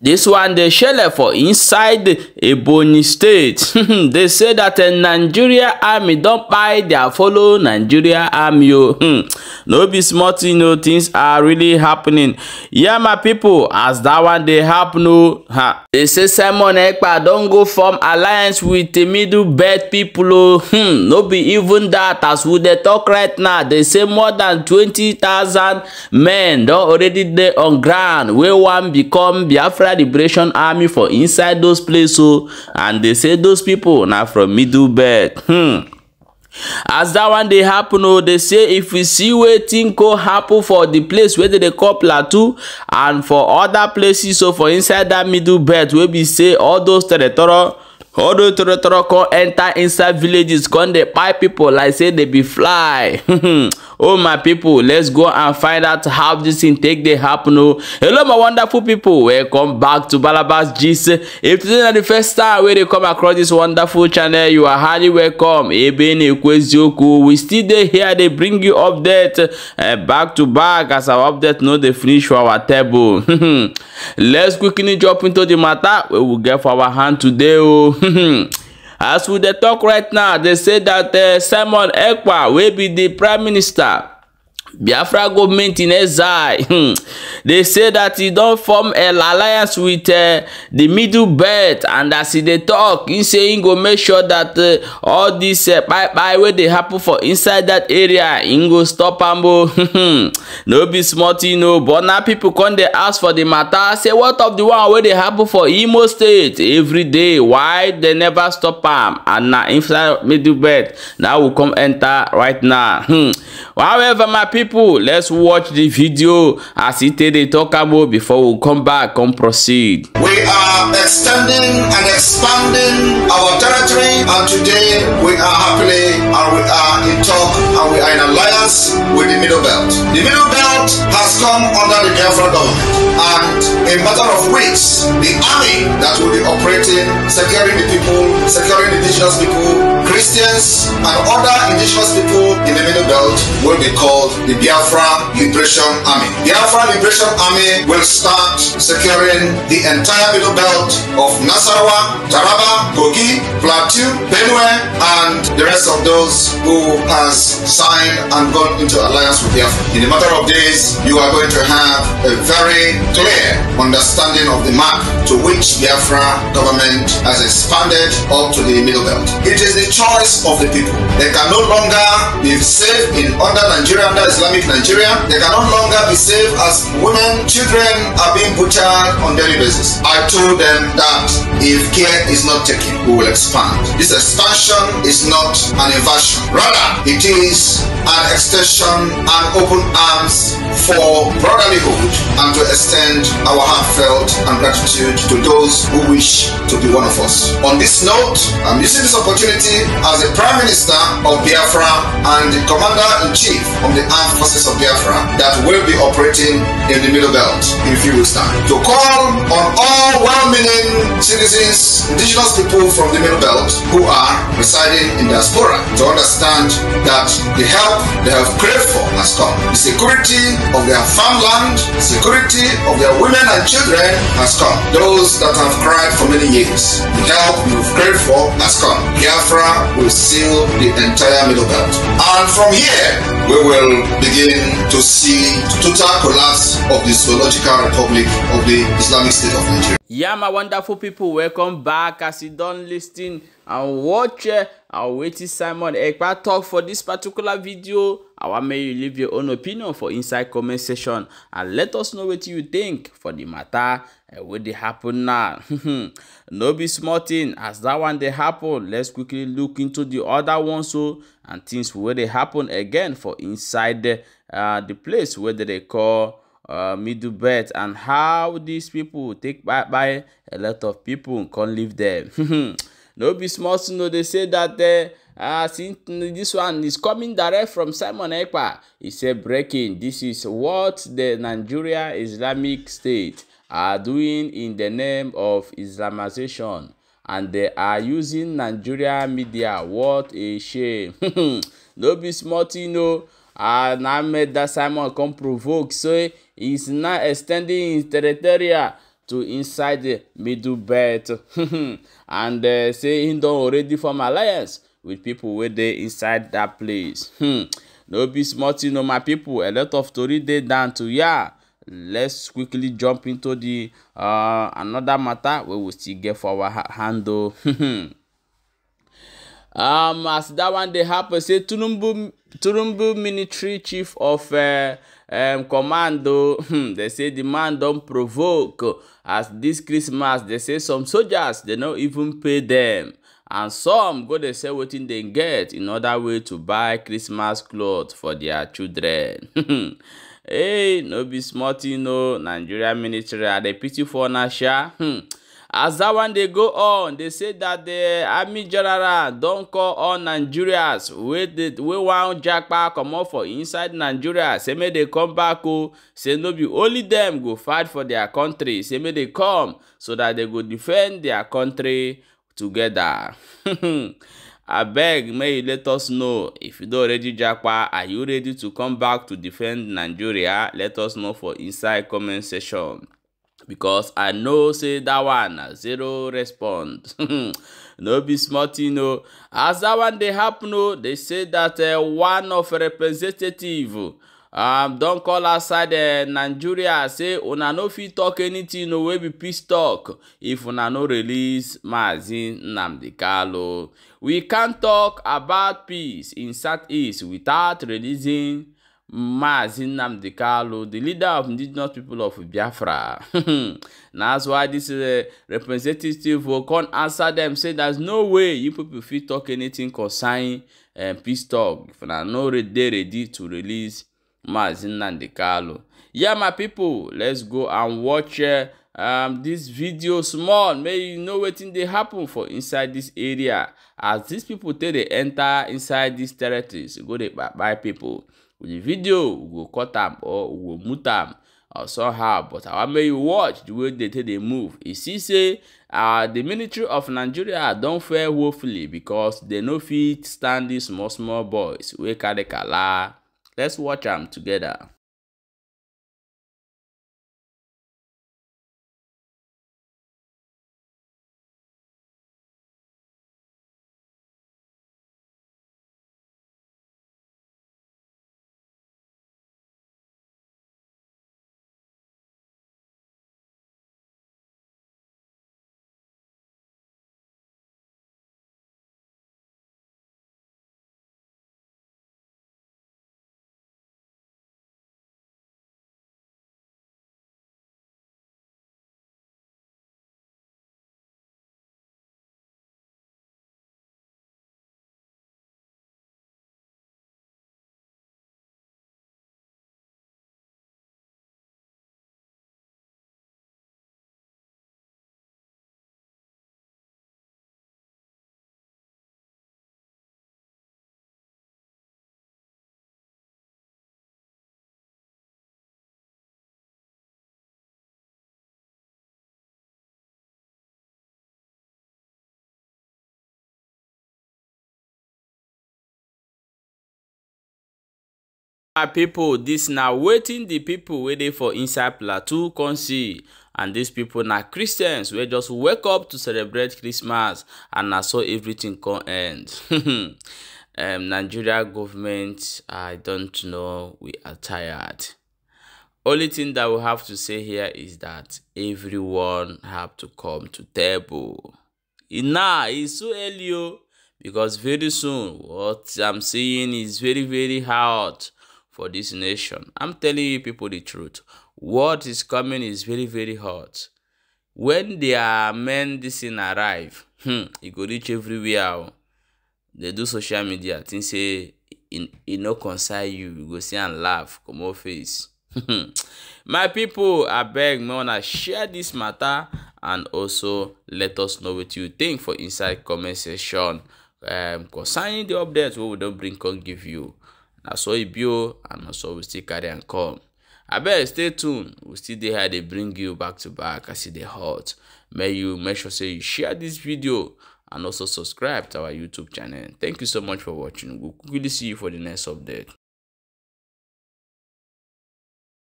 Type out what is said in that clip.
This one they share for inside Ebonyi State. They say that a Nigeria army don't buy their follow Nigeria army. No be smart, you know, things are really happening. Yeah, my people, as that one they happen, they say Simon Ekpa don't go form alliance with the middle belt people. No be even that, as we they talk right now. They say more than 20,000 men don't already there on ground. Where one become Biafra Liberation Army for inside those places, and they say those people now from middle belt. As that one they happen, they say if we see waiting go happen for the place where they call Plateau and for other places, so for inside that middle belt where we say all those territory come enter inside villages, come they buy people like say they be fly. Oh my people, let's go and find out how this thing take they happen. Hello my wonderful people, welcome back to Balabas Gist. If this is the first time where they come across this wonderful channel, you are highly welcome. We still there here, they bring you update back to back as our update no they finish for our table. Let's quickly jump into the matter we will get for our hand today. As we the talk right now, they say that Simon Ekpa will be the Prime Minister. Biafra government in exile. They say that he don't form an alliance with the middle belt, and as they talk, he say he go make sure that all this bye where they happen for inside that area, he go stop them. No be smart, you know. But now people come they ask for the matter. Say what of the one where they happen for Imo State every day? Why they never stop them? And now inside middle belt now will come enter right now. However, my people, let's watch the video as it they talk about before we come back and proceed. We are extending and expanding our territory, and today we are happily and we are in talk and we are in alliance with the Middle Belt. The Middle Belt has come under the Biafra government, and in a matter of weeks, the army that will be operating, securing the people, securing indigenous people, Christians and other indigenous people in the Middle Belt will be called the Biafra Liberation Army. Biafra Liberation Army will start securing the entire Middle Belt of Nasarawa, Taraba, Kogi, Plateau, Benue, and the rest of those who has signed and gone into alliance with Biafra. In a matter of days, you are going to have a very clear understanding of the map to which Biafra government has expanded up to the Middle Belt. It is the choice of the people. They can no longer be safe in under Nigeria, under Islamic Nigeria. They can no longer be safe as women, children are being butchered on daily basis. I told them that if care is not taken, we will expand. This expansion is not an invasion. Rather, it is an extension and open arms for brotherlyhood and to extend our heartfelt and gratitude to those who wish to be one of us. On this note, I'm using this opportunity as the Prime Minister of Biafra and the Commander-in-Chief of the Armed Forces of Biafra that will be operating in the Middle Belt in a few weeks' time to call on all well-meaning citizens, indigenous people from the Middle Belt who are residing in diaspora to understand that the help they have craved for has come. The security of their farmland, the security of their women and children has come. Those that have cried for many years, the help you've craved for has come. Biafra will seal the entire Middle Belt. And from here, we will begin to see total collapse of the zoological republic of the Islamic State of Nigeria. Yeah, my wonderful people, welcome back. As you don't listen and watch our waiting Simon Ekpa talk for this particular video, I want you leave your own opinion for inside comment section and let us know what you think for the matter what they happen now. No be small thing as that one they happen. Let's quickly look into the other ones so and things where they happen again for inside the place where they call middle belt, and how these people take by a lot of people can't live there. No be small to know. They say that since this one is coming direct from Simon Ekpa, he said breaking, this is what the Nigeria Islamic State are doing in the name of Islamization, and they are using Nigeria media. What a shame. No be smart, you know. And I made that Simon come provoke, so he's now extending his territory to inside the middle belt and say he don already form alliance with people wey dey inside that place. No be small thing o my people. A lot of tori dey down to yarn. Let's quickly jump into the another matter wey we still get for our hand o. As that one dey happen, say Tinubu military chief of commando, they say the man don provoke as this Christmas. They say some soldiers they no even pay them, and some go dey sell wetin they get in order way to buy Christmas clothes for their children. Hey, no be small thing o. Nigeria military are dey pity for una sha. As that one dey go on, they say that the army general don call all Nigerians wey wan japa comot for inside Nigeria, say make they come back o. Say no be only them go fight for their country, say make they come so that they go defend their country together. Abeg, may you let us know if you don already japa. Are you ready to come back to defend Nigeria? Let us know for inside comment section, because I know say that one na zero response. No be small thing o. As that one dey happen o, they say that one of representative don call outside Nigeria, say una no fit talk anything wey be peace talk if una no release Mazi Nnamdi Kanu. We can't talk about peace in Southeast without releasing Mazi Nnamdi Kanu, the leader of indigenous people of Biafra. That's why this representative will come answer them, say there's no way you people fit talk anything concerning peace talk if una no ready to release Mazi Nnamdi Kanu. Yeah, my people, let's go and watch this video small. May you know wetin dey happen for inside this area as these people take dey enter inside these territories. Go dey buy people. With the video, we go cut am or we go mute am or somehow, but I want make you watch the way they take dey move. You see say the military of Nigeria don fair woefully because they no fit stand these small boys wey carry kala. Let's watch am together. My people, this now waiting the people waiting for inside Plateau come see, and these people na Christians wey just wake up to celebrate Christmas, and na so everything come end. Nigeria government, I don't know, we are tired. Only thing that we have to say here is that everyone have to come to table. It's so early, because very soon what I'm seeing is very hard for this nation. I'm telling you people the truth. What is coming is very hot. When their men this thing arrive, it go reach everywhere. They do social media, think say it no concern you. You go see and laugh, come on face. My people, I beg me wanna share this matter and also let us know what you think for inside comment section concerning the updates we don't bring can give you. Na so it be, and also we still carry and come. I beg stay tuned. We still dey here, they bring you back to back. I see the hot. May you make sure say you share this video and also subscribe to our YouTube channel. Thank you so much for watching. We'll quickly see you for the next update.